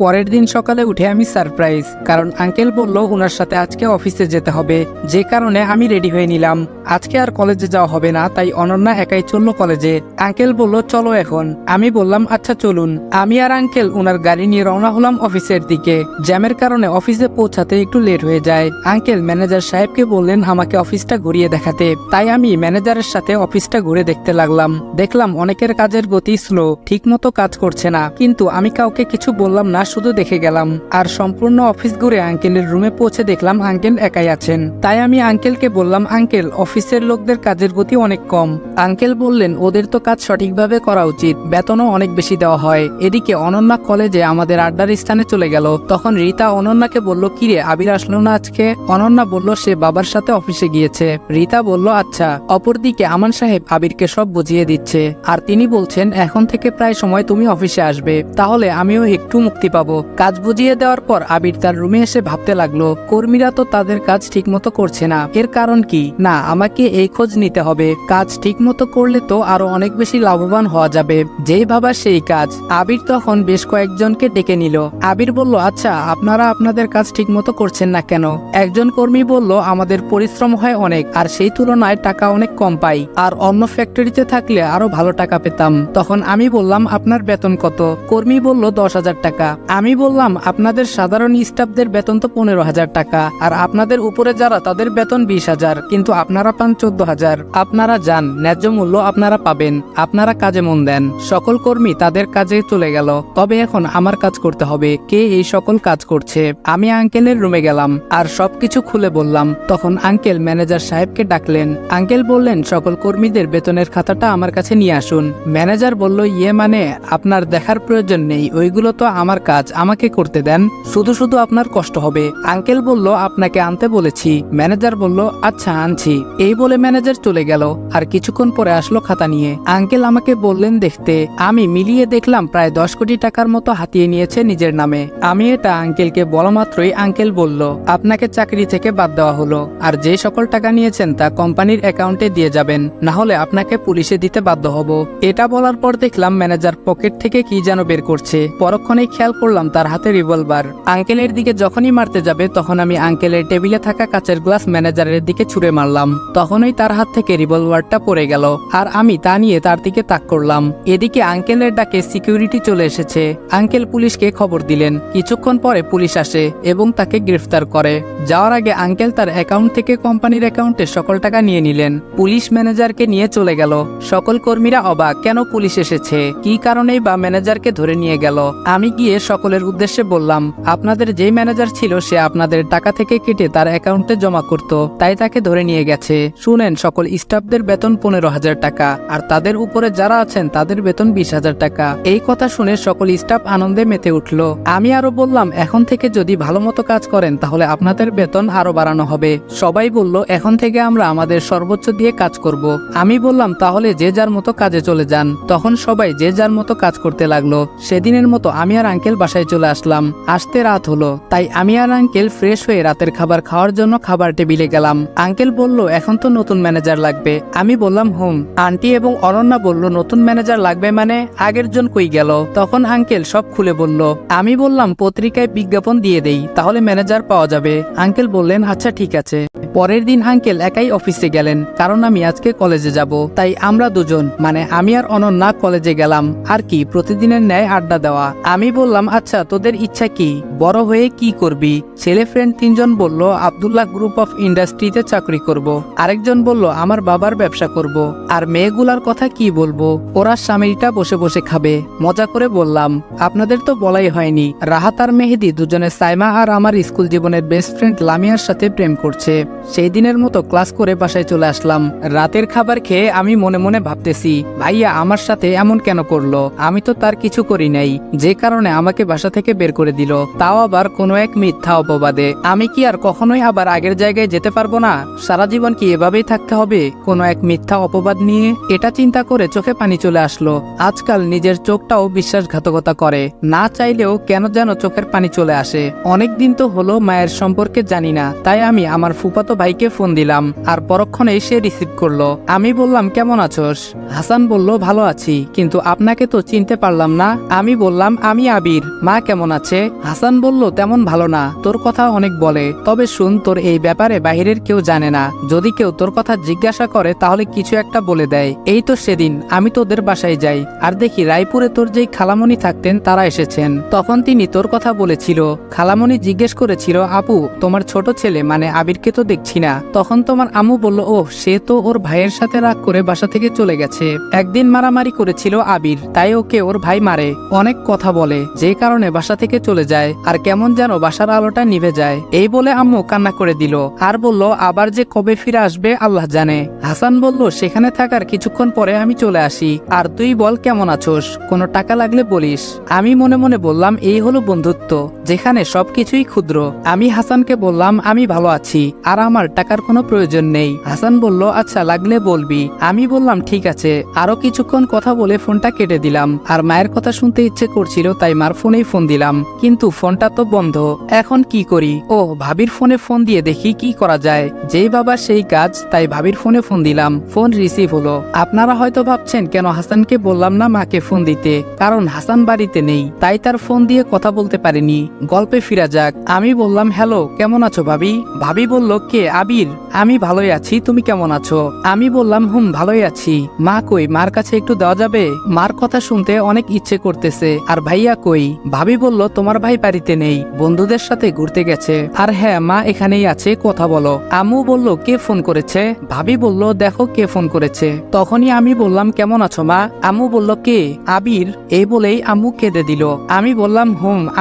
পরের দিন সকালে উঠে আমি সারপ্রাইজ, কারণ আঙ্কেল বলল ওনার সাথে আজকে অফিসে যেতে হবে, যে কারণে আমি রেডি হয়ে নিলাম। আজকে আর কলেজে যাওয়া হবে না, তাই অনন্যা একাই চললো কলেজে। আঙ্কেল বলল চলো এখন। আমি বললাম আচ্ছা চলুন। আমি আর আঙ্কেল ওনার গাড়ি নিয়ে রওনা হলাম অফিসের দিকে। জ্যামের কারণে অফিসে পৌঁছাতে একটু লেট হয়ে যায়। আঙ্কেল ম্যানেজার সাহেবকে বললেন আমাকে অফিসটা ঘুরিয়ে দেখাতে, তাই আমি ম্যানেজারের সাথে অফিসটা ঘুরে দেখতে লাগলাম। দেখলাম অনেকের কাজের গতি স্লো, ঠিক মতো কাজ করছে না, কিন্তু আমি কাউকে কিছু বললাম না, শুধু দেখে গেলাম। আর সম্পূর্ণ অফিস ঘুরে আঙ্কেলের রুমে পৌঁছে দেখলাম আঙ্কেল একাই আছেন। তাই আমি আঙ্কেলকে বললাম আঙ্কেল অফিসের লোকদের কাজের গতি অনেক কম। আঙ্কেল বললেন ওদের তো কাজ সঠিকভাবে করা উচিত, বেতনও অনেক বেশি দেওয়া হয়। এদিকে অনন্যা কলেজে আমাদের আড্ডার স্থানে চলে গেল। তখন রীতা অনন্যাকে বলল কিরে আবির আসলো না আজকে? অনন্যা বলল সে বাবার সাথে অফিসে গিয়েছে। রীতা বলল আচ্ছা। অপরদিকে আমান সাহেব আবিরকে সব বুঝিয়ে দিচ্ছে, আর তিনি বলছেন এখন থেকে প্রায় সময় তুমি অফিসে আসবে, তাহলে আমিও একটু মুক্তি পাবো। কাজ বুঝিয়ে দেওয়ার পর আবির তার রুমে এসে ভাবতে লাগলো কর্মীরা তো তাদের কাজ ঠিক মতো করছে না, এর কারণ কি? না, আমাকে এই খোঁজ নিতে হবে। কাজ ঠিক মতো করলে তো আরো অনেক বেশি লাভবান হওয়া যাবে। যেই ভাবা সেই কাজ। আবির তখন বেশ কয়েকজনকে ডেকে নিল। আবির বলল আচ্ছা আপনারা আপনাদের কাজ ঠিক মতো করছেন না কেন? একজন কর্মী বলল আমাদের পরিশ্রম হয় অনেক, আর সেই তুলনায় টাকা অনেক কম পাই, আর অন্য ফ্যাক্টরিতে থাকলে আরো ভালো টাকা পেতাম। তখন আমি বললাম আপনার বেতন কত? কর্মী বলল 10,000 টাকা। আমি বললাম আপনাদের সাধারণ স্টাফদের বেতন তো 15,000 টাকা, আর আপনাদের উপরে যারা তাদের বেতন 20,000, কিন্তু আপনারা পান 14,000। আপনারা যান, ন্যায্য মূল্য আপনারা পাবেন, আপনারা কাজে মন দেন। সকল কর্মী তাদের কাজে চলে গেল। তবে এখন আমার কাজ করতে হবে। কে এই সকল কাজ করছে? আমি আঙ্কেলের রুমে গেলাম আর সবকিছু খুলে বললাম। তখন আঙ্কেল ম্যানেজার সাহেবকে ডাকলেন। আঙ্কেল বললেন সকল কর্মীদের বেতনের খাতাটা আমার কাছে নিয়ে আসুন। ম্যানেজার বলল ইয়ে মানে আপনার দেখার প্রয়োজন নেই, ওইগুলো তো আমার কাজ, আমাকে করতে দেন, শুধু শুধু আপনার কষ্ট হবে। আঙ্কেল বলল আপনাকে আনতে বলেছি। ম্যানেজার বলল আচ্ছা আনছি। এই বলে ম্যানেজার চলে গেল। আর কিছুক্ষণ পরে আসলো খাতা নিয়ে। আঙ্কেল আমাকে বললেন দেখতে। আমি মিলিয়ে দেখলাম প্রায় 10 কোটি টাকার মতো হাতিয়ে নিয়েছে নিজের নামে। আমি এটা আঙ্কেলকে বলা মাত্রই আঙ্কেল বলল আপনাকে চাকরি থেকে বাদ দেওয়া হলো, আর যে সকল টাকা নিয়েছেন তা কোম্পানির অ্যাকাউন্টে দিয়ে যাবেন, না হলে আপনাকে পুলিশে দিতে বাধ্য হব। এটা বলার পর দেখলাম ম্যানেজার পকেট থেকে কি যেন বের করছে। পরক্ষণেই খেয়াল করলাম তার হাতে রিভলভার। আঙ্কেলের দিকে যখনই মারতে যাবে তখন আমি আঙ্কেলের টেবিলে থাকা কাচের গ্লাস ম্যানেজারের দিকে ছুঁড়ে মারলাম। তখনই তার হাত থেকে রিভলভারটা পড়ে গেল, আর আমি তা নিয়ে তার দিকে তাক করলাম। এদিকে আঙ্কেলের ডাকে সিকিউরিটি চলে এসেছে। আঙ্কেল পুলিশকে খবর দিলেন। কিছুক্ষণ পরে পুলিশ আসে এবং তাকে গ্রেফতার করে। যাওয়ার আগে আঙ্কেল তার অ্যাকাউন্ট থেকে কোম্পানির অ্যাকাউন্টে সকল টাকা নিয়ে নিলেন। পুলিশ ম্যানেজারকে নিয়ে চলে গেল। সকল কর্মীরা অবাক, কেন পুলিশ এসেছে, কি কারণেই বা ম্যানেজারকে ধরে নিয়ে গেল। আমি গিয়ে সকলের উদ্দেশ্যে বললাম আপনাদের যেই ম্যানেজার ছিল সে আপনাদের টাকা থেকে কেটে তার অ্যাকাউন্টে জমা করত, তাই তাকে ধরে নিয়ে গেছে। শুনেন সকল স্টাফদের বেতন 15,000 টাকা, আর তাদের উপরে যারা আছেন তাদের বেতন 20,000 টাকা। এই কথা শুনে সকল স্টাফ আনন্দে মেতে উঠল। আমি আরো বললাম এখন থেকে যদি ভালো মতো কাজ করেন তাহলে আপনাদের বেতন আরো বাড়ানো হবে। সবাই বলল এখন থেকে আমরা আমাদের সর্বোচ্চ দিয়ে কাজ করব। আমি বললাম তাহলে যে যার মতো কাজে চলে যান। তখন সবাই যে যার মতো কাজ করতে লাগলো। সেদিনের মতো আমি আর আঙ্কেল বাসায় চলে আসলাম। আসতে রাত হলো, তাই আমি আর আঙ্কেল ফ্রেশ হয়ে রাতের খাবার খাওয়ার জন্য খাবার টেবিলে গেলাম। আঙ্কেল বলল এখন তো নতুন ম্যানেজার লাগবে। আমি বললাম হুম। আন্টি এবং অনন্যা বলল নতুন ম্যানেজার লাগবে মানে আগের জন কই গেল? তখন আঙ্কেল সব খুলে বলল। আমি বললাম পত্রিকায় বিজ্ঞাপন দিয়ে দেই, তাহলে ম্যানেজার পাওয়া যাবে। আঙ্কেল বললেন আচ্ছা ঠিক আছে। পরের দিন আঙ্কেল একাই অফিসে গেলেন, কারণ আমি আজকে কলেজে যাব। তাই আমরা দুজন মানে আমি আর অনন্যা কলেজে গেলাম। আর কি প্রতিদিনের ন্যায় আড্ডা দেওয়া। আমি বললাম আচ্ছা তোদের ইচ্ছা কি, বড় হয়ে কি করবি? ছেলে ফ্রেন্ড 3 জন বলল আব্দুল্লাহ গ্রুপ অফ ইন্ডাস্ট্রিতে চাকরি করব। আরেকজন বলল আমার বাবার ব্যবসা করব। আর মেয়েগুলার কথা কি বলবো, ওরা স্বামীটা বসে বসে খাবে। মজা করে বললাম আপনাদের তো বলাই হয়নি, রাহাত আর মেহেদি দুজনে সাইমা আর আমার স্কুল জীবনের বেস্ট ফ্রেন্ড লামিয়ার সাথে প্রেম করছে। সেই দিনের মতো ক্লাস করে বাসায় চলে আসলাম। রাতের খাবার খেয়ে আমি মনে মনে ভাবতেছি ভাইয়া আমার সাথে এমন কেন করলো? আমি তো তার কিছু করি নাই, যে কারণে আমাকে বাসা থেকে বের করে দিল, তাও আবার কোনো এক মিথ্যা অপবাদে। আমি কি আর কখনোই আবার আগের জায়গায় যেতে পারবো না? সারা জীবন কি এভাবেই থাকতে হবে কোনো এক মিথ্যা অপবাদ নিয়ে? এটা চিন্তা করে চোখে পানি চলে আসলো। আজকাল নিজের চোখটাও বিশ্বাসঘাতকতা করে, না চাইলেও কেন যেন চোখের পানি চলে আসে। অনেক দিন তো হলো মায়ের সম্পর্কে জানি না, তাই আমি আমার ফুফাতো ভাইকে ফোন দিলাম, আর পরক্ষণে সে রিসিভ করলো। আমি বললাম কেমন আছোস? হাসান বলল ভালো আছি, কিন্তু আপনাকে তো চিনতে পারলাম না। আমি বললাম আমি আবির। মা কেমন আছে? হাসান বলল, তেমন ভালো না, তোর কথা অনেক বলে, তবে শুন, তোর এই ব্যাপারে বাহিরের কেউ জানে না, যদি কেউ তোর কথা জিজ্ঞাসা করে তাহলে কিছু একটা বলে দেয়। এই তো সেদিন আমি তোদের বাসায় যাই, আর দেখি রায়পুরে তোর যেই খালামণি থাকতেন তারা এসেছেন। তখন তিনি তোর কথা বলেছিল। খালামণি জিজ্ঞেস করেছিল, আপু তোমার ছোট ছেলে মানে আবিরকে তো দেখছি না। তখন তোমার আম্মু বলল, ওহ, সে তো ওর ভাইয়ের সাথে রাগ করে বাসা থেকে চলে গেছে। একদিন মারামারি করেছিল আবির, তাই ওকে ওর ভাই মারে, অনেক কথা বলে, যে কারণে বাসা থেকে চলে যায়, আর কেমন যেন বাসার আলোটা নিভে যায়। এই বলে আম্মু কান্না করে দিল, আর বলল আবার যে কবে ফিরে আসবে আল্লাহ জানে। হাসান বলল, সেখানে থাকার কিছুক্ষণ পরে আমি চলে আসি, আর তুই বল কেমন আছোস, কোনো টাকা লাগলে বলিস। আমি মনে মনে বললাম, এই হলো বন্ধুত্ব, যেখানে সবকিছুই ক্ষুদ্র। আমি হাসানকে বললাম, আমি ভালো আছি, আর আমার টাকার কোনো প্রয়োজন নেই। হাসান বলল, আচ্ছা লাগলে বলবি। আমি বললাম, ঠিক আছে। আরো কিছুক্ষণ কথা বলে ফোনটা কেটে দিলাম, আর মায়ের কথা শুনতে ইচ্ছে করছিল, তাই মার ফোনেই ফোন দিলাম, কিন্তু ফোনটা তো বন্ধ। এখন কি করি? ও, ভাবির ফোনে ফোন দিয়ে দেখি কি করা যায়। যেই বাবা সেই কাজ, তাই ভাবির ফোনে ফোন দিলাম, ফোন রিসিভ হলো। আপনারা হয়তো ভাবছেন কেন হাসানকে বললাম না মাকে ফোন দিতে, কারণ হাসান বাড়িতে নেই, তাই তার ফোন দিয়ে কথা বলতে পারিনি। গল্পে ফিরা যাক। আমি বললাম, হ্যালো, কেমন আছো ভাবি? ভাবি বলল, কে? আবির। আমি ভালোই আছি, তুমি কেমন আছো? আমি বললাম, ভালোই আছি। মা কই? মার কাছে একটু দেওয়া যাবে? মার কথা শুনতে অনেক ইচ্ছে করতেছে। আর ভাইয়া কই? ভাবি বলল, তোমার ভাই বাড়িতে নেই, বন্ধুদের সাথে ঘুরতে গেছে। আর হ্যাঁ, মা এখানেই আছে, কথা বলো। আম্মু বলল, কে ফোন করেছে? ভাবি বলল, দেখো কে ফোন করেছে। তখনই আমি বললাম, কেমন আছো মা? আম্মু বলল, কে? আবির। এই বলেই আম্মু কেঁদে দিল। আমি বললাম,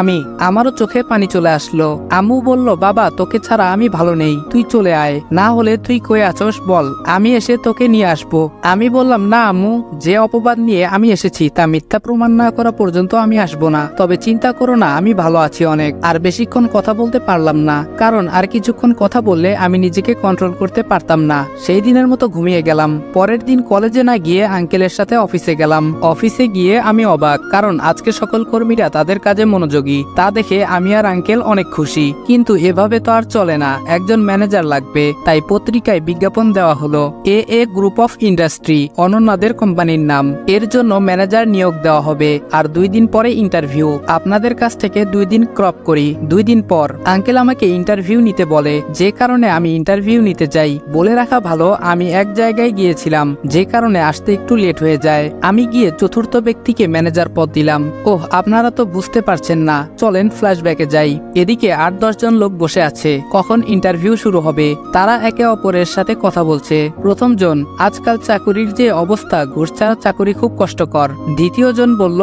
আমি। আমারও চোখে পানি চলে আসলো। আম্মু বলল, বাবা তোকে ছাড়া আমি ভালো নেই, তুই চলে আয়, না হলে তুই কই আছোস বল, আমি এসে তোকে নিয়ে আসবো। আমি বললাম, না আম্মু, যে অপবাদ নিয়ে আমি এসেছি তা মিথ্যা প্রমাণ না করা পর্যন্ত আমি আসবো না। তবে চিন্তা করো না, আমি ভালো আছি অনেক। আর বেশিক্ষণ কথা বলতে পারলাম না, কারণ আর কিছুক্ষণ কথা বললে আমি নিজেকে কন্ট্রোল করতে পারতাম না। সেই দিনের মতো ঘুমিয়ে গেলাম। পরের দিন কলেজে না গিয়ে আঙ্কেলের সাথে অফিসে গেলাম। অফিসে গিয়ে আমি অবাক, কারণ আজকে সকল কর্মীরা তাদের কাজে মনোযোগী, তা দেখে আমি আর আঙ্কেল অনেক খুশি। কিন্তু এভাবে তো আর চলে না, একজন ম্যানেজার লাগবে, তাই পত্রিকায় বিজ্ঞাপন দেওয়া হলো। এ গ্রুপ অফ ইন্ডাস্ট্রি, অনন্যাদের কোম্পানির নাম। এর জন্য ম্যানেজার নিয়োগ দেওয়া হবে, আর 2 দিন পরে ইন্টারভিউ। আপনাদের কাছ থেকে 2 দিন ক্রপ করি। 2 দিন পর আঙ্কেল আমাকে ইন্টারভিউ নিতে বলে, যে কারণে আমি ইন্টারভিউ নিতে যাই। বলে রাখা ভালো, আমি এক জায়গায় গিয়েছিলাম, যে কারণে আসতে একটু লেট হয়ে যায়। আমি গিয়ে চতুর্থ ব্যক্তিকে ম্যানেজার পদ দিলাম। ওহ, আপনারা তো বুঝতে পারছেন না, চলেন ফ্ল্যাশব্যাকে যাই। এদিকে 8-10 জন লোক বসে আছে, কখন ইন্টারভিউ শুরু হবে। তারা একে অপরের সাথে কথা বলছে। প্রথম জন, আজকাল চাকুরির যে অবস্থা, ঘুষ ছাড়া চাকুরি খুব কষ্টকর। দ্বিতীয় জন বলল,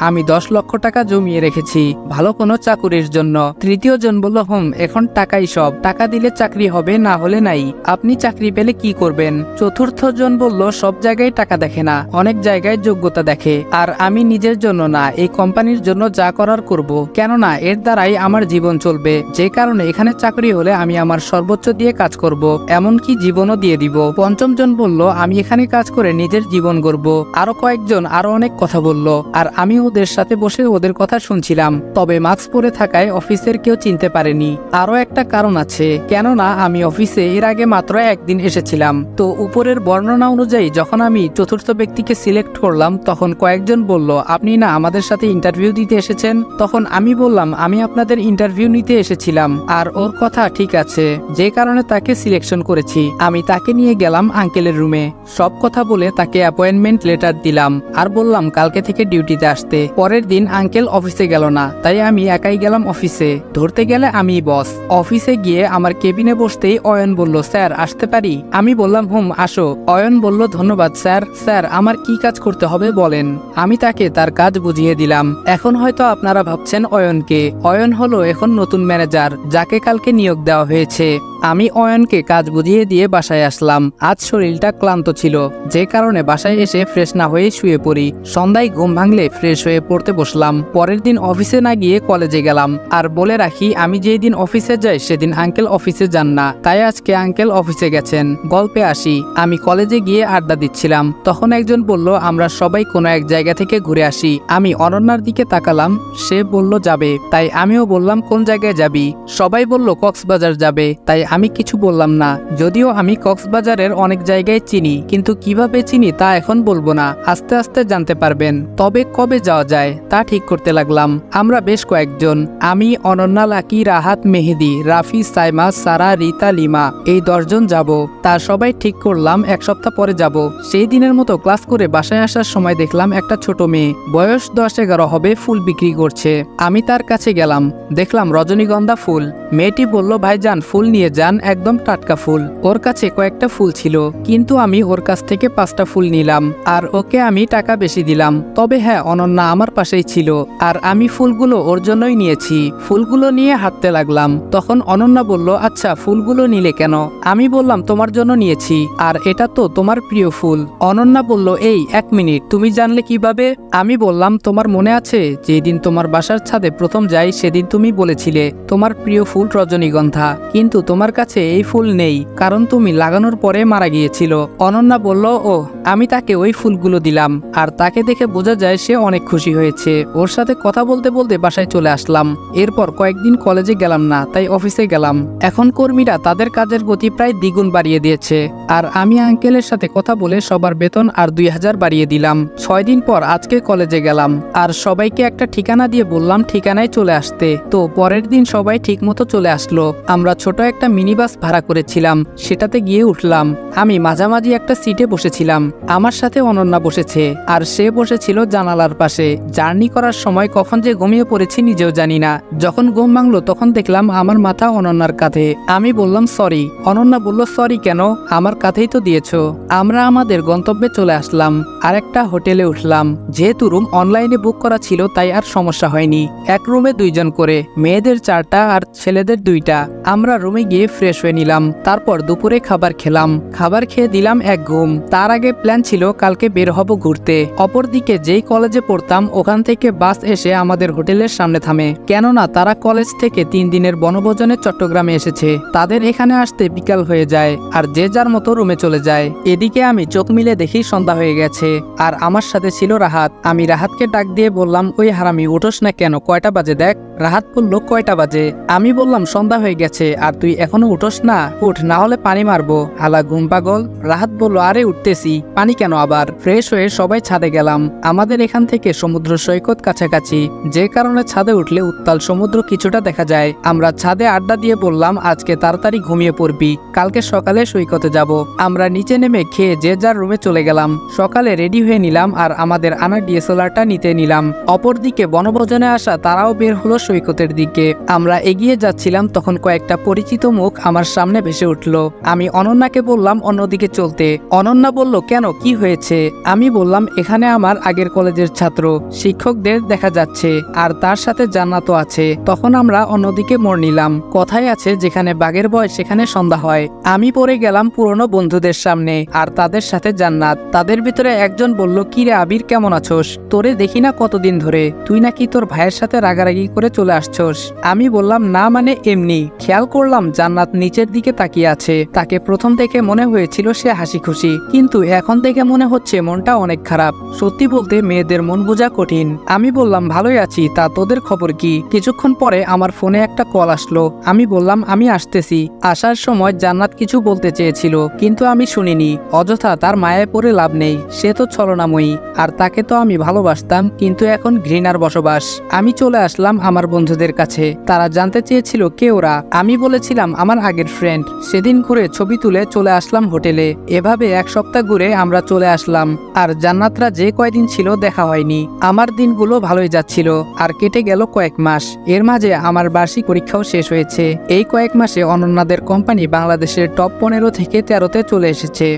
আমি 10 লক্ষ টাকা জমিয়ে রেখেছি ভালো কোনো চাকুরির জন্য। তৃতীয় জন বলল, এখন টাকাই সব, টাকা দিলে চাকরি হবে, না হলে নাই, আপনি চাকরি পেলে কি করবেন? চতুর্থ জন বলল, সব জায়গায় টাকা দেখে না, অনেক জায়গায় যোগ্যতা দেখে, আর আমি নিজের জন্য না, এই কোম্পানির জন্য যা করার করব, কেননা এর দ্বারাই আমার জীবন চলবে, যে কারণে এখানে চাকরি হলে আমি আমার সর্বোচ্চ দিয়ে কাজ করব, এমনকি জীবনও দিয়ে দিব। পঞ্চম জন বলল, আমি এখানে কাজ করে নিজের জীবন গড়ব। আরো কয়েকজন আরো অনেক কথা বলল, আর আমি ওদের সাথে বসে ওদের কথা শুনছিলাম। তবে মাস্ক পরে থাকায় অফিসের কেউ চিনতে পারেনি। আরো একটা কারণ আছে, কেননা আমি অফিসে এর আগে মাত্র একদিন এসেছিলাম। তো উপরের বর্ণনা অনুযায়ী যখন আমি চতুর্থ ব্যক্তিকে সিলেক্ট করলাম, তখন কয়েকজন বলল, আপনি না আমাদের সাথে ইন্টারভিউ দিতে এসেছেন? তখন আমি বললাম, আমি আপনাদের ইন্টারভিউ নিতে এসেছিলাম। আর ওর কথা ঠিক আছে, যে কারণে তাকে সিলেকশন করেছি। আমি তাকে নিয়ে গেলাম আঙ্কেলের রুমে, সব কথা বলে তাকে অ্যাপয়েন্টমেন্ট লেটার দিলাম, আর বললাম কালকে থেকে ডিউটিতে আসতে। পরের দিন আঙ্কেল অফিসে গেল না, তাই আমি একাই গেলাম অফিসে। ধরতে গেলে আমি বস। অফিসে গিয়ে আমার কেবিনে বসতেই অয়ন বলল, স্যার আসতে পারি? আমি বললাম, আসো। অয়ন বলল, ধন্যবাদ স্যার। স্যার, আমার কি কাজ করতে হবে বলেন। আমি তাকে তার কাজ বুঝিয়ে দিলাম। এখন হয়তো আপনারা ভাবছেন অয়নকে। অয়ন হলো এখন নতুন ম্যানেজার, যাকে কালকে নিয়োগ দেওয়া হয়েছে। আমি অয়নকে কাজ বুঝিয়ে দিয়ে বাসায় আসলাম। আজ শরীরটা ক্লান্ত ছিল, যে কারণে বাসায় এসে ফ্রেশ না হয়ে শুয়ে পড়ি। সন্ধ্যায় ঘুম ভাঙলে ফ্রেশ হয়ে পড়তে বসলাম। পরের দিন অফিসে না গিয়ে কলেজে গেলাম। আর বলে রাখি, আমি যেই দিন অফিসে যাই সেদিন আঙ্কেল অফিসে যান না, তাই আজকে আঙ্কেল অফিসে গেছেন। গল্পে আসি, আমি কলেজে গিয়ে আড্ডা দিচ্ছিলাম, তখন একজন বলল, আমরা সবাই কোনো এক জায়গা থেকে ঘুরে আসি। আমি অনন্যার দিকে তাকালাম, সে বলল যাবে, তাই আমিও বললাম, কোন জায়গায় যাবি? সবাই বলল কক্সবাজার যাবে, তাই আমি কিছু বললাম না, যদিও আমি কক্সবাজারের অনেক জায়গায় চিনি, কিন্তু কিভাবে চিনি তা এখন বলবো না, আস্তে আস্তে জানতে পারবেন। তবে কবে যাওয়া যায় তা ঠিক করতে লাগলাম। আমরা বেশ কয়েকজন, আমি, অনন্যা, লাকি, রাহাত, মেহেদি, রাফি, সাইমা, সারা, রিতা, লিমা, এই 10 জন যাব। তা সবাই ঠিক করলাম 1 সপ্তাহ পরে যাব। সেই দিনের মতো ক্লাস করে বাসায় আসার সময় দেখলাম একটা ছোট মেয়ে, বয়স 10-11 হবে, ফুল বিক্রি করছে। আমি তার কাছে গেলাম, দেখলাম রজনীগন্ধা ফুল। মেয়েটি বলল, ভাইজান ফুল নিয়ে যান, একদম টাটকা ফুল। ওর কাছে কয়েকটা ফুল ছিল, কিন্তু আমি ওর কাছ থেকে 5টা ফুল নিলাম, আর ওকে আমি টাকা বেশি দিলাম। তবে হ্যাঁ, অনন্যা আমার পাশেই ছিল, আর আমি ফুলগুলো ওর জন্যই নিয়েছি। ফুলগুলো নিয়ে হাঁটতে লাগলাম, তখন অনন্যা বলল, আচ্ছা ফুলগুলো নিলে কেন? আমি বললাম, তোমার জন্য নিয়েছি, আর এটা তো তোমার প্রিয় ফুল। অনন্যা বলল, এই 1 মিনিট, তুমি জানলে কিভাবে? আমি বললাম, তোমার মনে আছে যেদিন তোমার বাসার ছাদে প্রথম যাই সেদিন তুমি বলেছিলে তোমার প্রিয় ফুল রজনীগন্ধা, কিন্তু তোমার কাছে এই ফুল নেই, কারণ তুমি লাগানোর পরে মারা গিয়েছিল। অনন্যা বলল, ও, আমি তাকে ওই ফুলগুলো দিলাম, আর তাকে দেখে বোঝা যায় সে অনেক খুশি হয়েছে। ওর সাথে কথা বলতে বলতে বাসায় চলে আসলাম। এরপর কয়েকদিন কলেজে গেলাম না, তাই অফিসে গেলাম। এখন কর্মীরা তাদের কাজের গতি প্রায় দ্বিগুণ বাড়িয়ে দিয়েছে, আর আমি আঙ্কেলের সাথে কথা বলে সবার বেতন আর 2000 বাড়িয়ে দিলাম। 6 দিন পর আজকে কলেজে গেলাম, আর সবাইকে একটা ঠিকানা দিয়ে বললাম ঠিকানায় চলে আসতে। তো পরের দিন সবাই ঠিক মতো চলে আসলো। আমরা ছোট একটা মিনি বাস ভাড়া করেছিলাম, সেটাতে গিয়ে উঠলাম। আমি মাঝামাঝি একটা সিটে বসেছিলাম, আমার সাথে অনন্যা বসেছে, আর সে বসেছিল জানালার পাশে। জার্নি করার সময় কখন যে ঘুমিয়ে পড়েছি নিজেও জানি না। যখন ঘুম ভাঙলো তখন দেখলাম আমার মাথা অনন্যার কাঁধে। আমি বললাম সরি। অনন্যা বলল, সরি কেন, আমার কাঁধেই তো দিয়েছো। আমরা আমাদের গন্তব্যে চলে আসলাম, আর একটা হোটেলে উঠলাম। যেহেতু রুম অনলাইনে বুক করা ছিল তাই আর সমস্যা হয়নি। এক রুমে 2 জন করে, মেয়েদের 4টা আর ছেলেদের 2টা। আমরা রুমে গিয়ে ফ্রেশ হয়ে নিলাম, তারপর দুপুরে খাবার খেলাম। খাবার খেয়ে দিলাম এক ঘুম। তার আগে প্ল্যান ছিল কালকে বের হব ঘুরতে। অপরদিকে যেই কলেজে পড়তাম ওখান থেকে বাস এসে আমাদের হোটেলের সামনে থামে, কেননা তারা কলেজ থেকে 3 দিনের বনভোজনে চট্টগ্রামে এসেছে। তাদের এখানে আসতে বিকাল হয়ে যায়, আর যে যার মতো রুমে চলে যায়। এদিকে আমি চোখ মিলে দেখি সন্ধ্যা হয়ে গেছে, আর আমার সাথে ছিল রাহাত। আমি রাহাতকে ডাক দিয়ে বললাম, ওই হারামি, উঠোস না কেন, কয়টা বাজে দেখ। রাহাত বলল, কয়টা বাজে? আমি বললাম, সন্ধ্যা হয়ে গেছে, আর তুই এখনো উঠোস না? উঠ, না হলে পানি মারবো, হালা ঘুম পাগল। রাহাত বলল, আরে উঠতেছি, পানি কেন আবার? ফ্রেশ হয়ে সবাই ছাদে গেলাম। আমাদের এখান থেকে সমুদ্র সৈকত কাছাকাছি, যে কারণে ছাদে উঠলে উত্তাল সমুদ্র কিছুটা দেখা যায়। আমরা ছাদে আড্ডা দিয়ে বললাম, আজকে তাড়াতাড়ি ঘুমিয়ে পড়বি, কালকে সকালে সৈকতে যাব। আমরা নিচে নেমে খেয়ে যে যার রুমে চলে গেলাম। সকালে রেডি হয়ে নিলাম, আর আমাদের আনা ডিএসএলআরটা নিতে নিলাম। অপরদিকে বনভোজনে আসা তারাও বের হলো সৈকতের দিকে। আমরা এগিয়ে যাচ্ছিলাম, তখন কয়েকটা পরিচিত মুখ আমার সামনে ভেসে উঠল। আমি অনন্যাকে বললাম অন্যদিকে চলতে। অনন্যা বলল, কেন, কি হয়েছে? আমি বললাম, এখানে আমার আগের কলেজের ছাত্র শিক্ষকদের দেখা যাচ্ছে, আর তার সাথে জান্নাতও আছে। তখন আমরা অন্যদিকে মোড় নিলাম। কথায় আছে, যেখানে বাঘের ভয় সেখানে সন্ধ্যা হয়। আমি পড়ে গেলাম পুরনো বন্ধুদের সামনে, আর তাদের সাথে জান্নাত। তাদের ভিতরে একজন বলল, কি রে আবির, কেমন আছোস? তোরে দেখি না কতদিন ধরে, তুই নাকি তোর ভাইয়ের সাথে রাগারাগি করে চলে আসছোস। আমি বললাম, না মানে এমনি। খেয়াল করলাম জান্নাত নিচের দিকে তাকিয়ে আছে। তাকে প্রথম থেকে মনে হয়েছিল সে হাসি খুশি, কিন্তু এখন থেকে মনে হচ্ছে মনটা অনেক খারাপ। সত্যি বলতে মেয়েদের মন বোঝা কঠিন। আমি বললাম, ভালোই আছি, তা তোদের খবর কি? কিছুক্ষণ পরে আমার ফোনে একটা কল আসলো। আমি বললাম, আমি আসতেছি। আসার সময় জান্নাত কিছু বলতে চেয়েছিল, কিন্তু আমি শুনিনি। অযথা তার মায়ায় পড়ে লাভ নেই, সে তো ছলনাময়ী, আর তাকে তো আমি ভালোবাসতাম, কিন্তু এখন ঘৃণার বসবাস। আমি চলে আসলাম আমার বন্ধুদের কাছে। তারা জানতে চেয়েছিল কে ওরা। আমি বলেছিলাম আমার আগের ফ্রেন্ড। সেদিন ঘুরে ছবি তুলে চলে আসলাম হোটেলে। এভাবে 1 সপ্তাহ ঘুরে আমরা চলে আসলাম, আর জান্নাতরা যে কয়দিন ছিল দেখা হয়নি। আমার দিনগুলো ভালোই যাচ্ছিল, আর কেটে গেল কয়েক মাস। এর মাঝে আমার বার্ষিক পরীক্ষাও শেষ হয়েছে। এই কয়েক মাসে অনন্যাদের কোম্পানি বাংলাদেশের টপ 15 থেকে 13তে চলে এসেছে।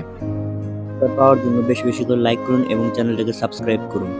পাওয়ার জন্য বেশি বেশি করে লাইক করুন এবং চ্যানেলটাকে সাবস্ক্রাইব করুন।